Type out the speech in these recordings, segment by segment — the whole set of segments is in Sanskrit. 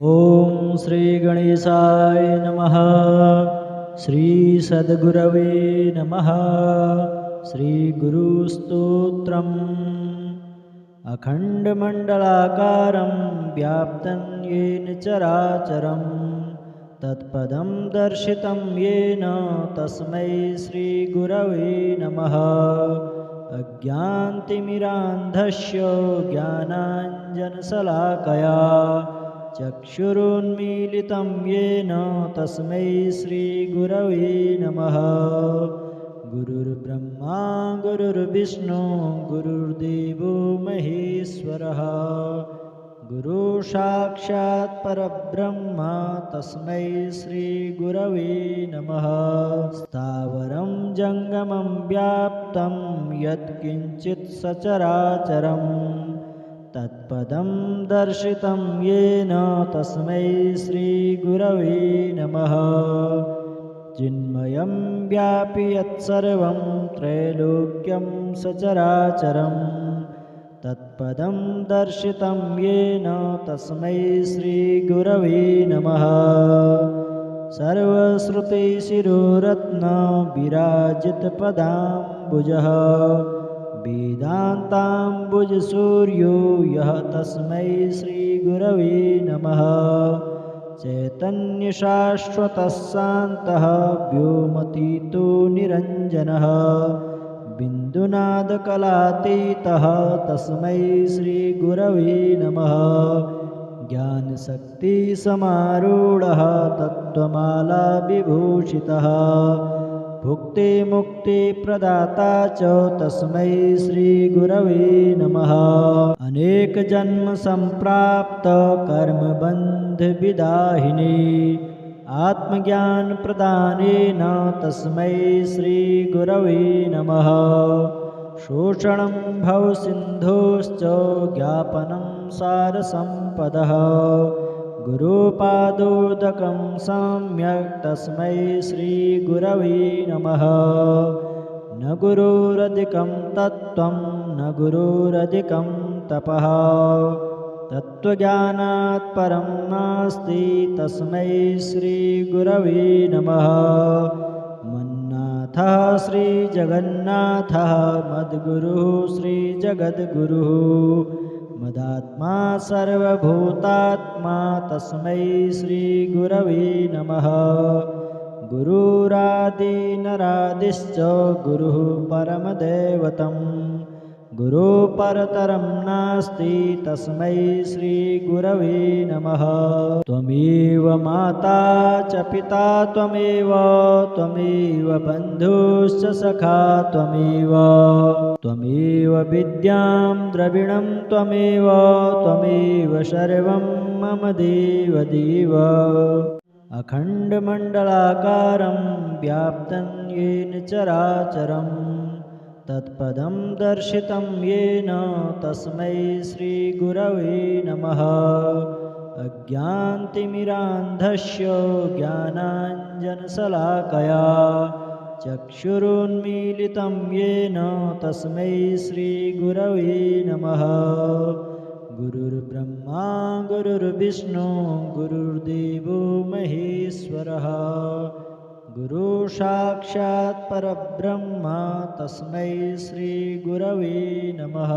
ओम श्री गणेशाय नमः। श्री सद्गुरवे नमः। श्री गुरुस्तोत्रम्। अखण्डमण्डलाकारं व्याप्तं येन चराचरं तत्पदं दर्शितं येन तस्मै श्रीगुरवे नमः। अज्ञानतिमिरान्धस्य ज्ञानाञ्जनशलाकया चक्षुरुन्मीलितं येन तस्मै श्रीगुरवे नमः। गुरुर्ब्रह्मा गुरुर्विष्णु गुरुर्देवो महेश्वरः। गुरुसाक्षात् परब्रह्म तस्मै श्रीगुरवे नमः। स्थावरं जङ्गमं व्याप्तं यत्किञ्चित् सचराचरं तत्पदं दर्शितं येन तस्मै श्रीगुरवे नमः। चिन्मयं व्यापि यत्सर्वं त्रैलोक्यं सचराचरं तत्पदं दर्शितं येन तस्मै श्रीगुरवे नमः। सर्वश्रुतिशिरोरत्नविराजितपदाम्बुजः वेदान्ताम्बुजसूर्यो यः तस्मै श्रीगुरवे नमः। चैतन्यशाश्वतः शान्तः व्योमतीतो निरञ्जनः बिन्दुनादकलातीतः तस्मै श्रीगुरवे नमः। ज्ञानशक्तिसमारूढः तत्त्वमालाविभूषितः भुक्तिमुक्तिप्रदाता च तस्मै श्रीगुरवे नमः। अनेकजन्मसम्प्राप्तकर्मबन्धविदाहिने आत्मज्ञानप्रदानेन तस्मै श्रीगुरवे नमः। शोषणं भवसिन्धोश्च ज्ञापनं सारसम्पदः गुरुपादोदकं सम्यक् तस्मै श्रीगुरवे नमः। न गुरुरधिकं तत्त्वं न गुरुरधिकं तपः तत्त्वज्ञानात् परं नास्ति तस्मै श्रीगुरवे नमः। मन्नाथः श्रीजगन्नाथः मद्गुरुः श्रीजगद्गुरुः मदात्मा सर्वभूतात्मा तस्मै श्रीगुरवे नमः। गुरुरादिनरादिश्च गुरुः परमदैवतं गुरुपरतरं नास्ति तस्मै श्रीगुरवे नमः। त्वमेव माता च पिता त्वमेव बन्धुश्च सखा त्वमेव विद्यां द्रविणं त्वमेव सर्वं मम देव। अखण्डमण्डलाकारं व्याप्तं येन चराचरं तत्पदं दर्शितं येन तस्मै श्रीगुरवे नमः। अज्ञानतिमिरान्धस्य ज्ञानाञ्जनशलाकया चक्षुरुन्मीलितं येन तस्मै श्रीगुरवे नमः। गुरुर्ब्रह्मा गुरुर्विष्णु गुरुर्देवो महेश्वरः। गुरुसाक्षात् परब्रह्म तस्मै श्रीगुरवे नमः।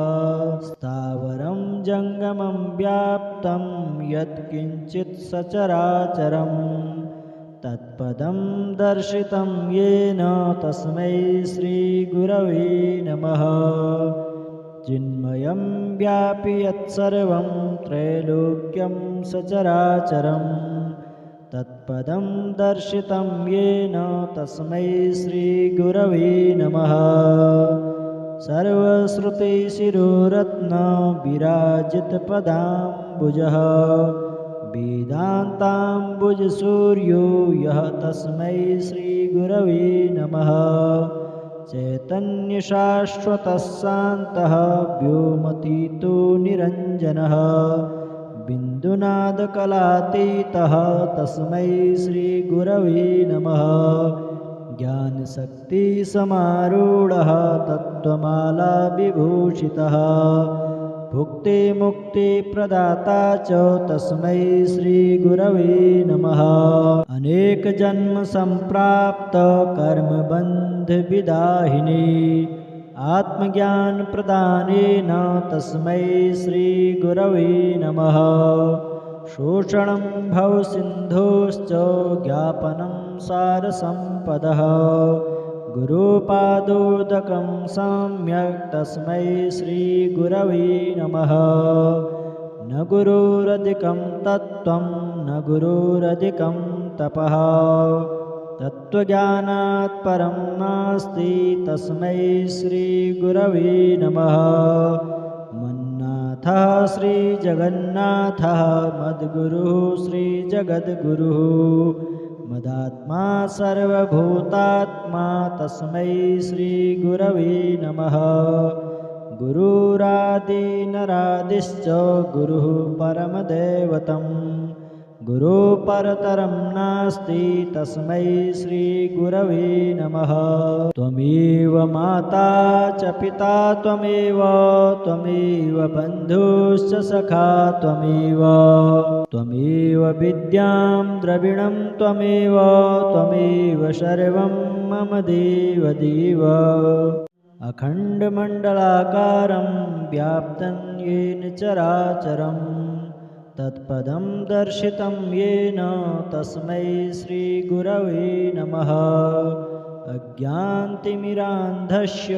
स्थावरं जङ्गमं व्याप्तं यत्किञ्चित् सचराचरं तत्पदं दर्शितं येन तस्मै श्रीगुरवे नमः। चिन्मयं व्यापि यत्सर्वं त्रैलोक्यं सचराचरं तत्पदं दर्शितं येन तस्मै श्रीगुरवे नमः। सर्वश्रुतिशिरोरत्नविराजितपदाम्बुजः वेदान्ताम्बुजसूर्यो यः तस्मै श्रीगुरवे नमः। चैतन्यशाश्वतः शान्तः व्योमतीतो निरञ्जनः बिन्दुनादकलातीतः तस्मै श्रीगुरवे नमः। ज्ञानशक्तिसमारूढः तत्त्वमालाविभूषितः भुक्तिमुक्तिप्रदाता च तस्मै श्रीगुरवे नमः। अनेकजन्मसम्प्राप्तकर्मबन्धविदाहिनी आत्मज्ञानप्रदानेन तस्मै श्रीगुरवे नमः। शोषणं भवसिन्धोश्च ज्ञापनं सारसम्पदः गुरुपादोदकं सम्यक् तस्मै श्रीगुरवे नमः। न गुरुरधिकं तत्त्वं न गुरुरधिकं तपः तत्त्वज्ञानात् परं नास्ति तस्मै श्रीगुरवे नमः। मन्नाथः श्रीजगन्नाथः मद्गुरुः श्रीजगद्गुरुः मदात्मा सर्वभूतात्मा तस्मै श्रीगुरवे नमः। गुरुरादिनरादिश्च गुरुः परमदैवतं गुरुपरतरं नास्ति तस्मै श्रीगुरवे नमः। त्वमेव माता च पिता त्वमेव बन्धुश्च सखा त्वमेव विद्यां द्रविणं त्वमेव सर्वं मम देवदेव। अखण्डमण्डलाकारं व्याप्तं येन चराचरं तत्पदं दर्शितं येन तस्मै श्रीगुरवे नमः। अज्ञानतिमिरान्धस्य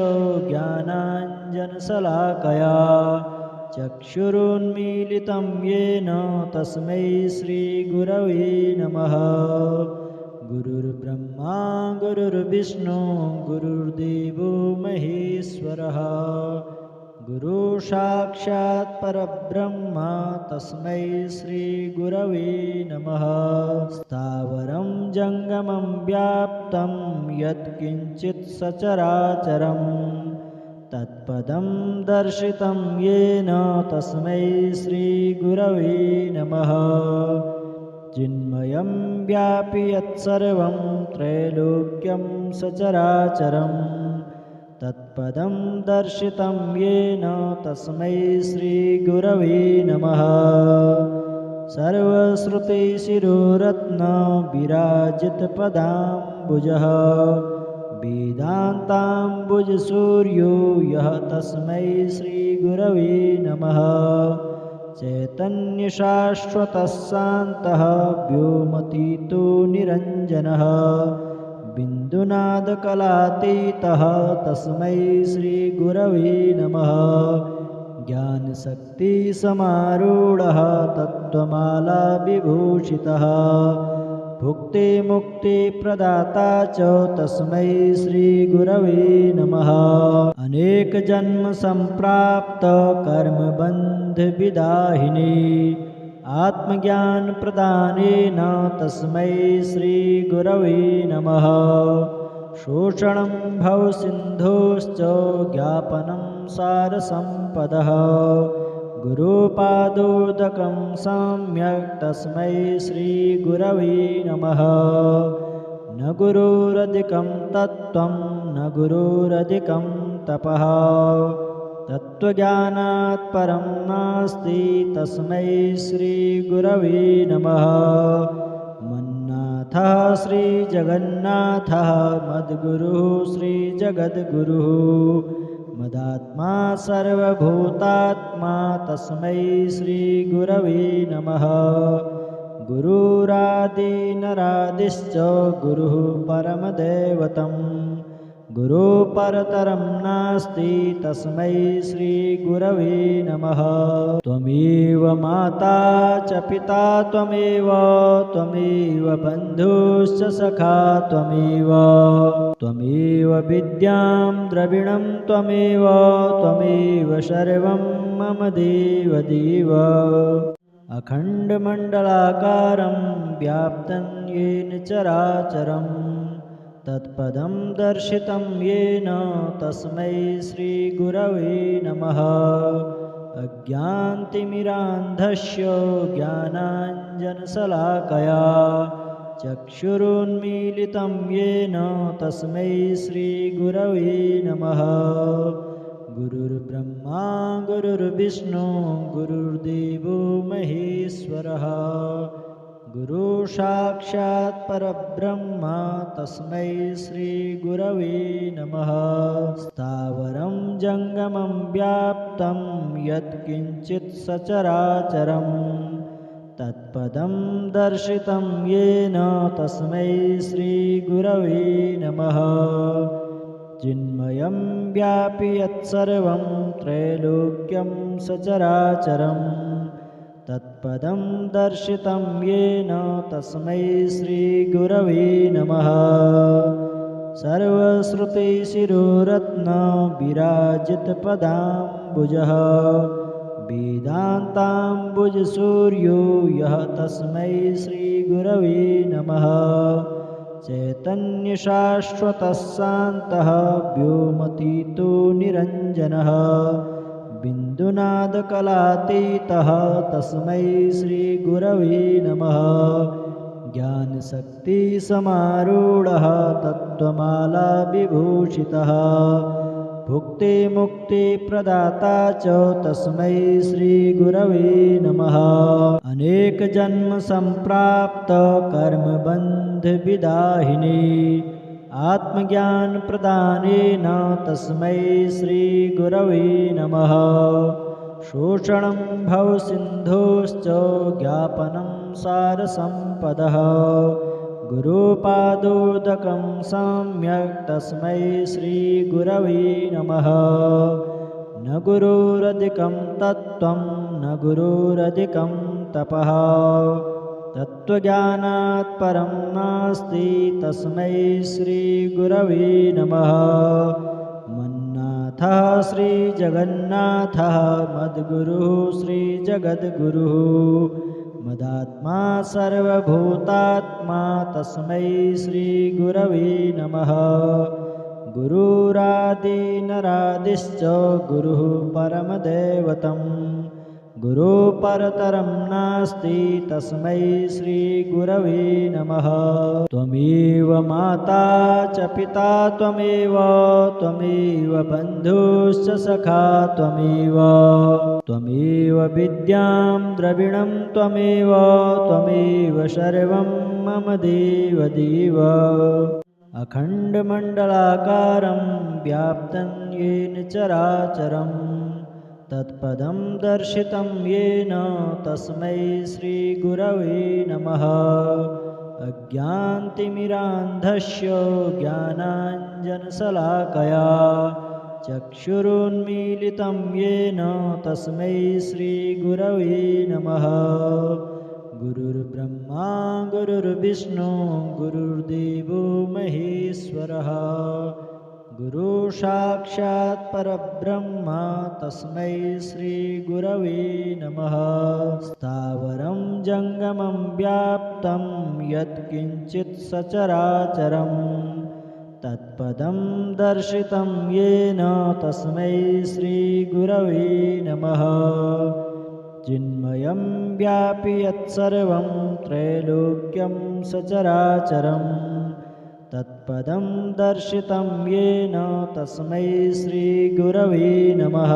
ज्ञानाञ्जनशलाकया चक्षुरुन्मीलितं येन तस्मै श्रीगुरवे नमः। गुरुर्ब्रह्मा गुरुर्विष्णु गुरुर्देवो महेश्वरः गुरुसाक्षात् परब्रह्म तस्मै श्रीगुरवे नमः। स्थावरं जङ्गमं व्याप्तं यत्किञ्चित् सचराचरं तत्पदं दर्शितं येन तस्मै श्रीगुरवे नमः। चिन्मयं व्यापि यत्सर्वं त्रैलोक्यं सचराचरं तत्पदं दर्शितं येन तस्मै श्रीगुरवे नमः। सर्वश्रुतिशिरोरत्नविराजितपदाम्बुजः वेदान्ताम्बुजसूर्यो यः तस्मै श्रीगुरवे नमः। चैतन्यशाश्वतः शान्तः व्योमतीतो निरञ्जनः बिन्दुनादकलातीतः तस्मै श्रीगुरवे नमः। ज्ञानशक्तिसमारूढः तत्त्वमालाविभूषितः भुक्तिमुक्तिप्रदाता च तस्मै श्रीगुरवे नमः। अनेकजन्मसम्प्राप्तकर्मबन्धविदाहिनी आत्मज्ञानप्रदानेन तस्मै श्रीगुरवे नमः। शोषणं भवसिन्धोश्च ज्ञापनं सारसम्पदः गुरुपादोदकं सम्यक् तस्मै श्रीगुरवे नमः। न गुरुरधिकं तत्त्वं न गुरुरधिकं तपः तत्त्वज्ञानात् परं नास्ति तस्मै श्रीगुरवे नमः। मन्नाथः श्रीजगन्नाथः मद्गुरुः श्रीजगद्गुरुः मदात्मा सर्वभूतात्मा तस्मै श्रीगुरवे नमः। गुरुरादिनरादिश्च गुरुः परमदैवतं गुरुपरतरं नास्ति तस्मै श्रीगुरवे नमः। त्वमेव माता च पिता त्वमेव बन्धुश्च सखा त्वमेव विद्यां द्रविणं त्वमेव सर्वं मम देवदेव। अखण्डमण्डलाकारं व्याप्तं येन चराचरं तत्पदं दर्शितं येन तस्मै श्रीगुरवे नमः। अज्ञानतिमिरान्धस्य ज्ञानाञ्जनशलाकया चक्षुरुन्मीलितं येन तस्मै श्रीगुरवे नमः। गुरुर्ब्रह्मा गुरुर्विष्णु गुरुर्देवो महेश्वरः गुरु साक्षात् परब्रह्म तस्मै श्रीगुरवे नमः। स्थावरं जङ्गमं व्याप्तं यत्किञ्चित् सचराचरं तत्पदं दर्शितं येन तस्मै श्रीगुरवे नमः। चिन्मयं व्यापि यत्सर्वं त्रैलोक्यं सचराचरं तत्पदं दर्शितं येन तस्मै श्रीगुरवे नमः। सर्वश्रुतिशिरोरत्नविराजितपदाम्बुजः वेदान्ताम्बुजसूर्यो यः तस्मै श्रीगुरवे नमः। चैतन्यशाश्वतः शान्तः व्योमतीतो निरञ्जनः बिन्दुनादकलातीतः तस्मै श्रीगुरवे नमः। ज्ञानशक्तिसमारूढः तत्त्वमालाविभूषितः भुक्तिमुक्तिप्रदाता च तस्मै श्रीगुरवे नमः। अनेकजन्मसम्प्राप्तकर्मबन्धविदाहिने आत्मज्ञानप्रदानेन तस्मै श्रीगुरवे नमः। शोषणं भवसिन्धोश्च ज्ञापनं सारसम्पदः गुरुपादोदकं सम्यक् तस्मै श्रीगुरवे नमः। न गुरुरधिकं तत्त्वं न गुरुरधिकं तपः तत्त्वज्ञानात् परं नास्ति तस्मै श्रीगुरवे नमः। मन्नाथः श्रीजगन्नाथः मद्गुरुः श्रीजगद्गुरुः मदात्मा सर्वभूतात्मा तस्मै श्रीगुरवे नमः। गुरुरादिनरादिश्च गुरुः परमदैवतं गुरुपरतरं नास्ति तस्मै श्रीगुरवे नमः। त्वमेव माता च पिता त्वमेव बन्धुश्च सखा त्वमेव विद्यां द्रविणं त्वमेव सर्वं मम देव। अखण्डमण्डलाकारं व्याप्तं येन चराचरं तत्पदं दर्शितं येन तस्मै श्रीगुरवे नमः। अज्ञानतिमिरान्धस्य ज्ञानाञ्जनशलाकया चक्षुरुन्मीलितं येन तस्मै श्रीगुरवे नमः। गुरुर्ब्रह्मा गुरुर्विष्णु गुरुर्देवो महेश्वरः गुरु साक्षात् परब्रह्म तस्मै श्रीगुरवे नमः। स्थावरं जङ्गमं व्याप्तं यत्किञ्चित् सचराचरं तत्पदं दर्शितं येन तस्मै श्रीगुरवे नमः। चिन्मयं व्यापि यत्सर्वं त्रैलोक्यं सचराचरं तत्पदं दर्शितं येन तस्मै श्रीगुरवे नमः।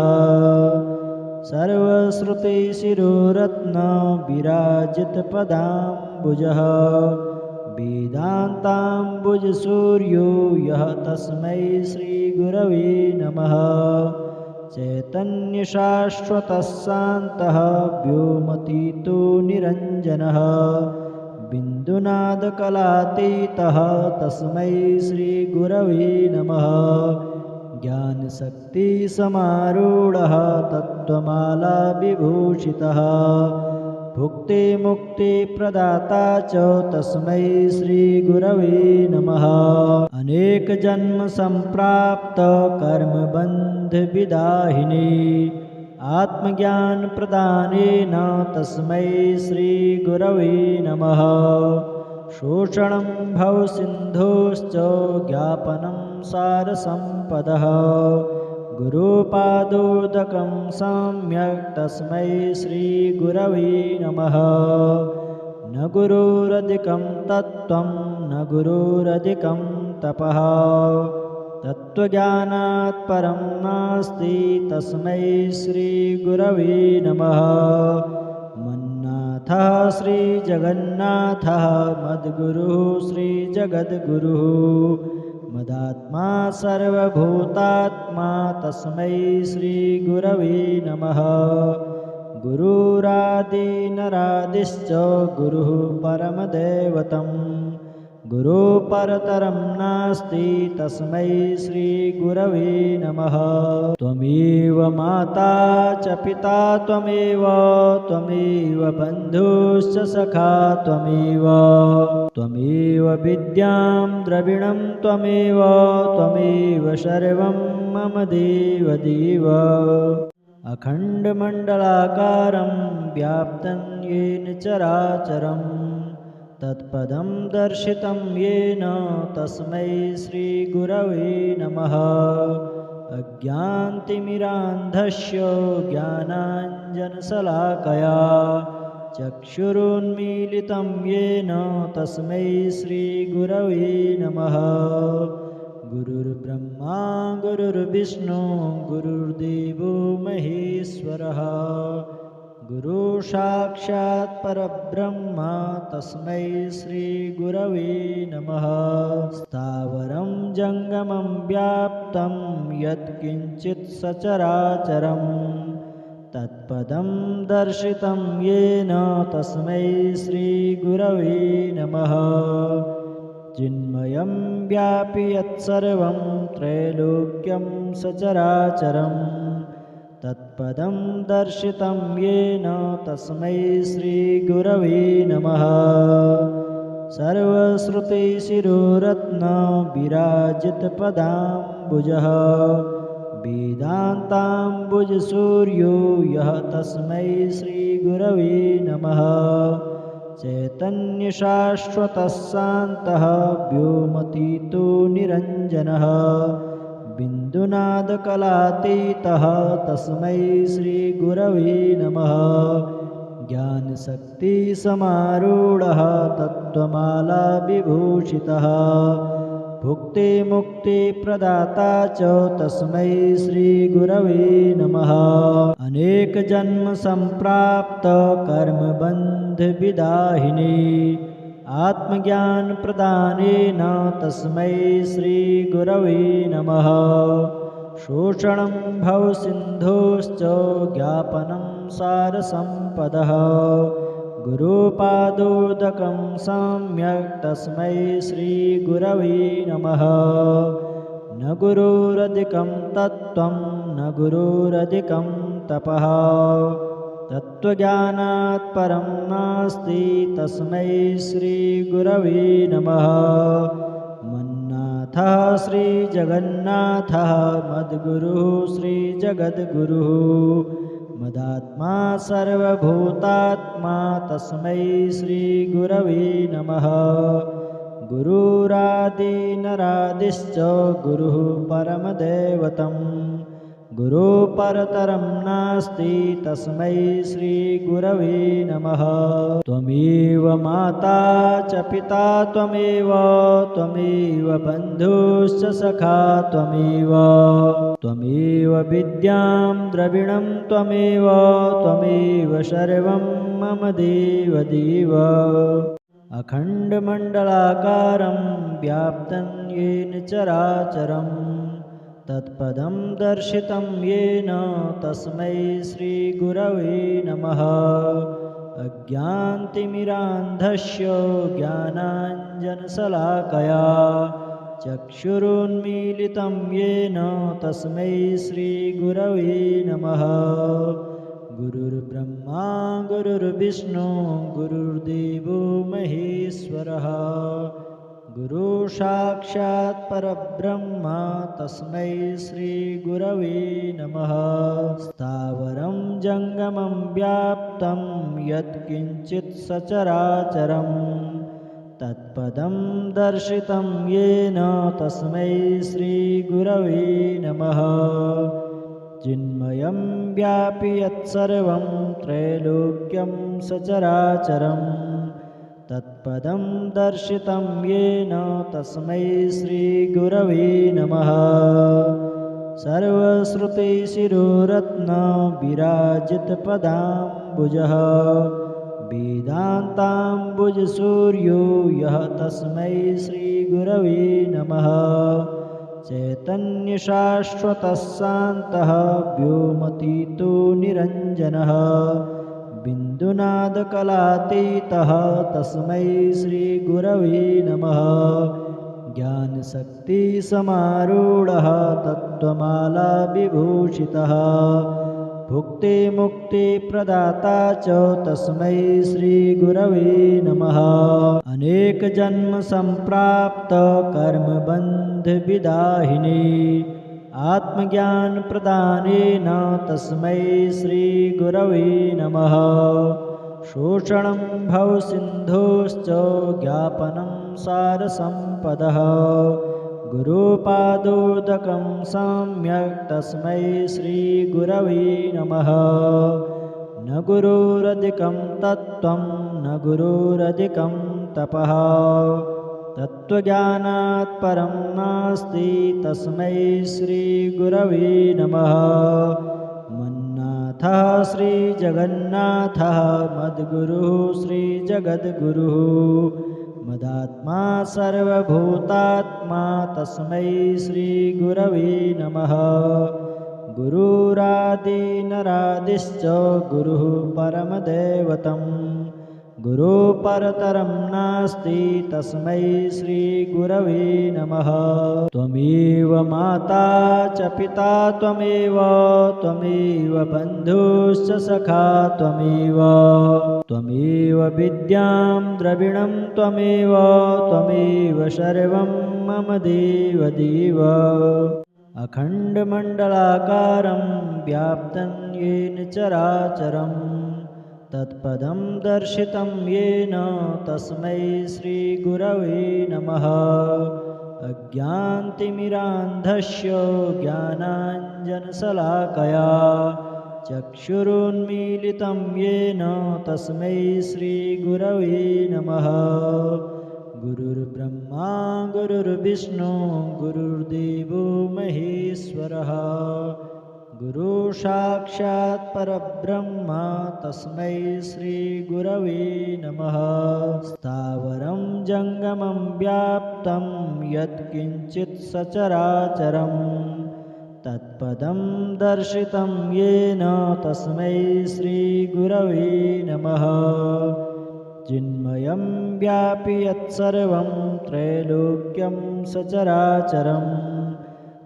सर्वश्रुतिशिरोरत्नविराजितपदाम्बुजः वेदान्ताम्बुजसूर्यो यः तस्मै श्रीगुरवे नमः। चैतन्यशाश्वतः शान्तः व्योमतीतो निरञ्जनः बिन्दुनादकलातीतः तस्मै श्रीगुरवे नमः। ज्ञानशक्तिसमारूढः तत्त्वमालाविभूषितः भुक्तिमुक्तिप्रदाता च तस्मै श्रीगुरवे नमः। अनेकजन्मसम्प्राप्तकर्मबन्धविदाहिने आत्मज्ञानप्रदानेन तस्मै श्रीगुरवे नमः। शोषणं भवसिन्धोश्च ज्ञापनं सारसम्पदः गुरुपादोदकं सम्यक् तस्मै श्रीगुरवे नमः। न गुरुरधिकं तत्त्वं न गुरुरधिकं तपः तत्त्वज्ञानात् परं नास्ति तस्मै श्रीगुरवे नमः। मन्नाथः श्रीजगन्नाथः मद्गुरुः श्रीजगद्गुरुः मदात्मा सर्वभूतात्मा तस्मै श्रीगुरवे नमः। गुरुरादिनरादिश्च गुरुः परमदैवतं गुरुपरतरं नास्ति तस्मै श्रीगुरवे नमः। त्वमेव माता च पिता त्वमेव बन्धुश्च सखा त्वमेव विद्यां द्रविणं त्वमेव सर्वं मम देवदेव। अखण्डमण्डलाकारं व्याप्तं येन चराचरं तत्पदं दर्शितं येन तस्मै श्रीगुरवे नमः। अज्ञानतिमिरान्धस्य ज्ञानाञ्जनशलाकया चक्षुरुन्मीलितं येन तस्मै श्रीगुरवे नमः। गुरुर्ब्रह्मा गुरुर्विष्णु गुरुर्देवो महेश्वरः गुरुसाक्षात् परब्रह्म तस्मै श्रीगुरवे नमः। स्थावरं जङ्गमं व्याप्तं यत्किञ्चित् सचराचरं तत्पदं दर्शितं येन तस्मै श्रीगुरवे नमः। चिन्मयं व्यापि यत्सर्वं त्रैलोक्यं सचराचरं तत्पदं दर्शितं येन तस्मै श्रीगुरवे नमः। सर्वश्रुतिशिरोरत्नविराजितपदाम्बुजः वेदान्ताम्बुजसूर्यो यः तस्मै श्रीगुरवे नमः। चैतन्यशाश्वतः शान्तः व्योमतीतो निरञ्जनः बिन्दुनादकलातीतः तस्मै श्रीगुरवे नमः। ज्ञानशक्तिसमारूढः तत्त्वमालाविभूषितः भुक्तिमुक्तिप्रदाता च तस्मै श्रीगुरवे नमः। अनेकजन्मसम्प्राप्तकर्मबन्धविदाहिने आत्मज्ञानप्रदानेन तस्मै श्रीगुरवे नमः। शोषणं भवसिन्धोश्च ज्ञापनं सारसम्पदः गुरुपादोदकं सम्यक् तस्मै श्रीगुरवे नमः। न गुरुरधिकं तत्त्वं न गुरुरधिकं तपः तत्त्वज्ञानात् परं नास्ति तस्मै श्रीगुरवे नमः। मन्नाथः श्रीजगन्नाथः मद्गुरुः श्रीजगद्गुरुः मदात्मा सर्वभूतात्मा तस्मै श्रीगुरवे नमः। गुरुरादिनरादिश्च गुरुः परमदैवतं गुरुपरतरं नास्ति तस्मै श्रीगुरवे नमः। त्वमेव माता च पिता त्वमेव बन्धुश्च सखा त्वमेव विद्यां द्रविणं त्वमेव सर्वं मम देवदेव। अखण्डमण्डलाकारं व्याप्तं येन चराचरं तत्पदं दर्शितं येन तस्मै श्रीगुरवे नमः। अज्ञानतिमिरान्धस्य ज्ञानाञ्जनशलाकया चक्षुरुन्मीलितं येन तस्मै श्रीगुरवे नमः। गुरुर्ब्रह्मा गुरुर्विष्णु गुरुर्देवो महेश्वरः गुरुसाक्षात् परब्रह्म तस्मै श्रीगुरवे नमः। स्थावरं जङ्गमं व्याप्तं यत्किञ्चित् सचराचरं तत्पदं दर्शितं येन तस्मै श्रीगुरवे नमः। चिन्मयं व्यापि यत्सर्वं त्रैलोक्यं सचराचरं तत्पदं दर्शितं येन तस्मै श्रीगुरवे नमः। सर्वश्रुतिशिरोरत्नविराजितपदाम्बुजः वेदान्ताम्बुजसूर्यो यः तस्मै श्रीगुरवे नमः। चैतन्यशाश्वतः शान्तः व्योमतीतो निरञ्जनः बिन्दुनादकलातीतः तस्मै श्रीगुरवे नमः। ज्ञानशक्तिसमारूढः तत्त्वमालाविभूषितः भुक्तिमुक्तिप्रदाता च तस्मै श्रीगुरवे नमः। अनेकजन्मसम्प्राप्तकर्मबन्धविदाहिने आत्मज्ञानप्रदानेन तस्मै श्रीगुरवे नमः। शोषणं भवसिन्धोश्च ज्ञापनं सारसम्पदः गुरुपादोदकं सम्यक् तस्मै श्रीगुरवे नमः। न गुरुरधिकं तत्त्वं न गुरुरधिकं तपः तत्त्वज्ञानात् परं नास्ति तस्मै श्रीगुरवे नमः। मन्नाथः श्रीजगन्नाथः मद्गुरुः श्रीजगद्गुरुः मदात्मा सर्वभूतात्मा तस्मै श्रीगुरवे नमः। गुरुरादिनरादिश्च गुरुः परमदैवतं गुरुपरतरं नास्ति तस्मै श्रीगुरवे नमः। त्वमेव माता च पिता त्वमेव बन्धुश्च सखा त्वमेव विद्यां द्रविणं त्वमेव सर्वं मम देवदेव। अखण्डमण्डलाकारं व्याप्तं येन चराचरं तत्पदं दर्शितं येन तस्मै श्रीगुरवे नमः। अज्ञानतिमिरान्धस्य ज्ञानाञ्जनशलाकया चक्षुरुन्मीलितं येन तस्मै श्रीगुरवे नमः। गुरुर्ब्रह्मा गुरुर्विष्णु गुरुर्देवो महेश्वरः गुरुसाक्षात् परब्रह्म तस्मै श्रीगुरवे नमः। स्थावरं जङ्गमं व्याप्तं यत्किञ्चित् सचराचरं तत्पदं दर्शितं येन तस्मै श्रीगुरवे नमः। चिन्मयं व्यापि यत्सर्वं त्रैलोक्यं सचराचरं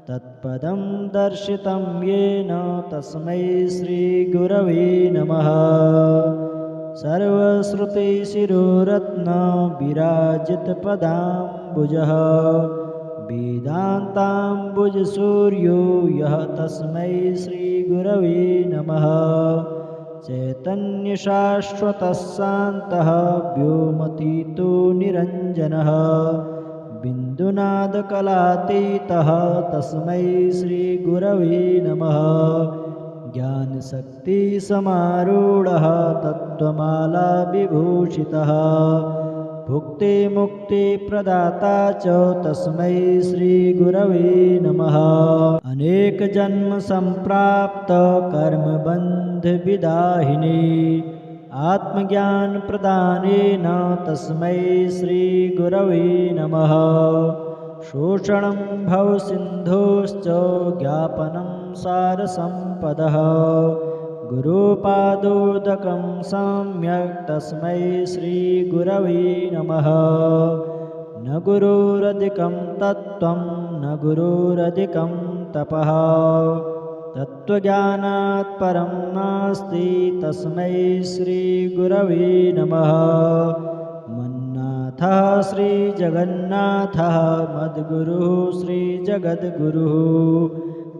तत्पदं दर्शितं येन तस्मै श्रीगुरवे नमः। सर्वश्रुतिशिरोरत्नविराजितपदाम्बुजः वेदान्ताम्बुजसूर्यो यः तस्मै श्रीगुरवे नमः। चैतन्यशाश्वतः शान्तः व्योमतीतो निरञ्जनः बिन्दुनादकलातीतः तस्मै श्रीगुरवे नमः। ज्ञानशक्तिसमारूढः तत्त्वमालाविभूषितः भुक्तिमुक्तिप्रदाता च तस्मै श्रीगुरवे नमः। अनेकजन्मसम्प्राप्तकर्मबन्धविदाहिने आत्मज्ञानप्रदानेन तस्मै श्रीगुरवे नमः। शोषणं भवसिन्धोश्च ज्ञापनं सारसम्पदः गुरुपादोदकं सम्यक् तस्मै श्रीगुरवे नमः। न गुरुरधिकं तत्त्वं न गुरुरधिकं तपः तत्त्वज्ञानात् परं नास्ति तस्मै श्रीगुरवे नमः। मन्नाथः श्रीजगन्नाथः मद्गुरुः श्रीजगद्गुरुः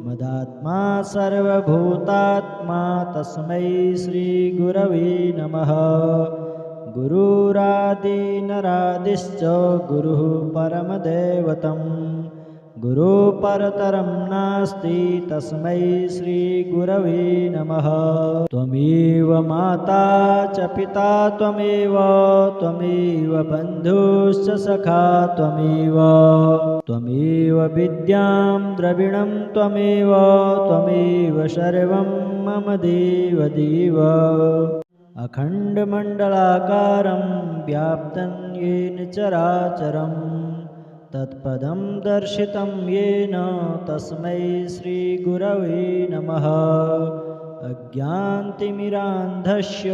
मदात्मा सर्वभूतात्मा तस्मै श्रीगुरवे नमः। गुरुरादिनरादिश्च गुरुः परमदैवतं गुरुपरतरं नास्ति तस्मै श्रीगुरवे नमः। त्वमेव माता च पिता त्वमेव बन्धुश्च सखा त्वमेव विद्यां द्रविणं त्वमेव सर्वं मम देव। अखण्डमण्डलाकारं व्याप्तं येन चराचरं तत्पदं दर्शितं येन तस्मै श्रीगुरवे नमः। अज्ञानतिमिरान्धस्य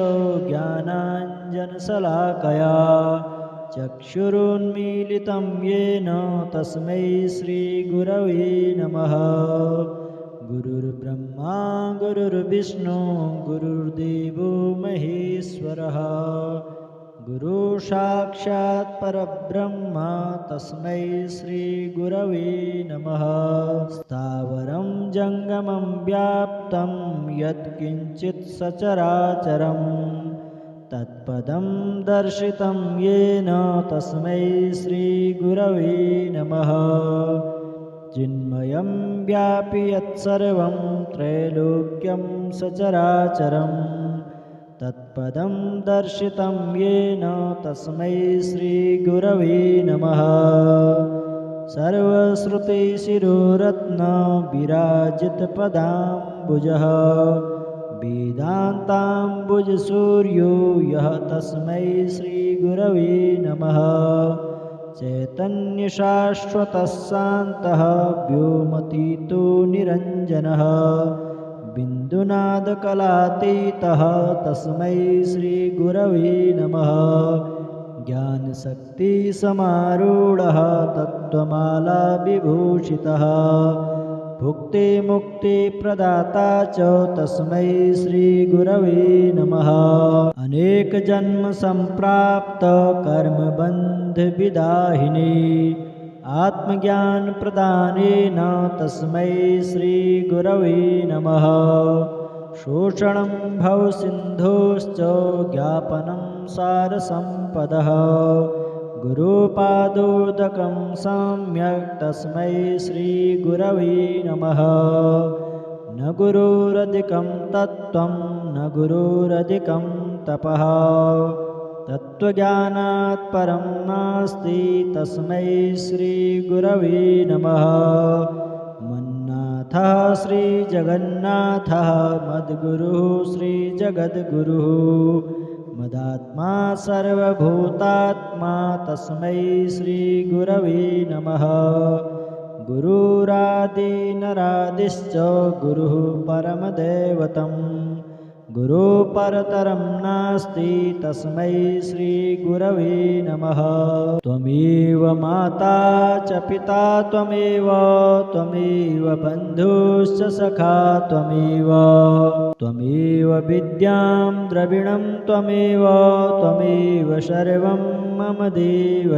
ज्ञानाञ्जनशलाकया चक्षुरुन्मीलितं येन तस्मै श्रीगुरवे नमः। गुरुर्ब्रह्मा गुरुर्विष्णु गुरुर्देवो महेश्वरः गुरुसाक्षात् परब्रह्म तस्मै श्रीगुरवे नमः। स्थावरं जङ्गमं व्याप्तं यत्किञ्चित् सचराचरं तत्पदं दर्शितं येन तस्मै श्रीगुरवे नमः। चिन्मयं व्यापि यत्सर्वं त्रैलोक्यं सचराचरं तत्पदं दर्शितं येन तस्मै श्रीगुरवे नमः। सर्वश्रुतिशिरोरत्नविराजितपदाम्बुजः वेदान्ताम्बुजसूर्यो यः तस्मै श्रीगुरवे नमः। चैतन्यशाश्वतः शान्तः व्योमतीतो निरञ्जनः बिन्दुनादकलातीतः तस्मै श्रीगुरवे नमः। ज्ञानशक्तिसमारूढः तत्त्वमालाविभूषितः भुक्तिमुक्तिप्रदाता च तस्मै श्रीगुरवे नमः। अनेकजन्मसम्प्राप्तकर्मबन्धविदाहिने आत्मज्ञानप्रदानेन तस्मै श्रीगुरवे नमः। शोषणं भवसिन्धोश्च ज्ञापनं सारसम्पदः गुरुपादोदकं सम्यक् तस्मै श्रीगुरवे नमः। न गुरुरधिकं तत्त्वं न गुरुरधिकं तपः तत्त्वज्ञानात् परं नास्ति तस्मै श्रीगुरवे नमः। मन्नाथः श्रीजगन्नाथः मद्गुरुः श्रीजगद्गुरुः मदात्मा सर्वभूतात्मा तस्मै श्रीगुरवे नमः। गुरुरादिनरादिश्च गुरुः परमदैवतं गुरुपरतरं नास्ति तस्मै श्रीगुरवे नमः। त्वमेव माता च पिता त्वमेव बन्धुश्च सखा त्वमेव विद्यां द्रविणं त्वमेव सर्वं मम देव।